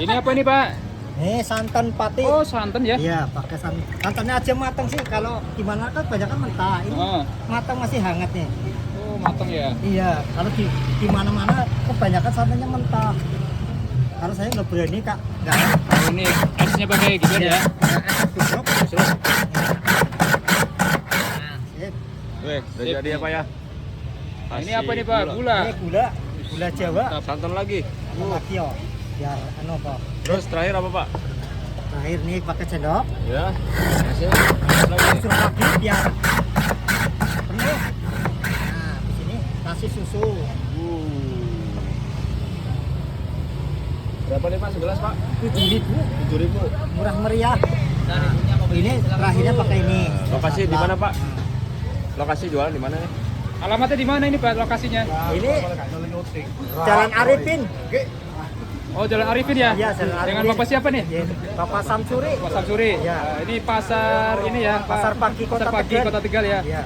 Ini apa ini Pak? Nih santan pati. Oh santan ya? Iya, pakai santannya aja matang sih. Kalau gimana kan banyak kan mentah. Ini matang masih hangat nih. Oh matang ya? Iya, kalau di mana-mana kebanyakan santannya mentah. Kalau saya nggak berani kak, nggak. Oh ini esnya pakai gitu ya? Tutup. Weh, udah jadi apa ya? Nah, ini apa nih Pak? Gula. Ini gula Jawa. Santan lagi. Lagi yo, biar Pak. Terus terakhir apa Pak? Terakhir nih pakai sendok. Ya. Kasih. Suruh lagi biar penuh. Nah, di sini kasih susu. Berapa nih Pak segelas Pak? 7.000. 7.000. Murah meriah. Ini terakhirnya pakai ini. Lokasi di mana Pak? Lokasi jualan di mana nih? Alamatnya di mana ini Pak lokasinya? Ini Jalan Arifin. Oh Jalan Arifin ya? Iya, Jalan Arifin. Dengan Bapak siapa nih? Ya, Bapak Samsuri. Pak Samsuri. Iya. Ini pasar ini ya. Pasar Pagi Kota Pasar Pagi Tegal. Kota Tegal ya. Iya.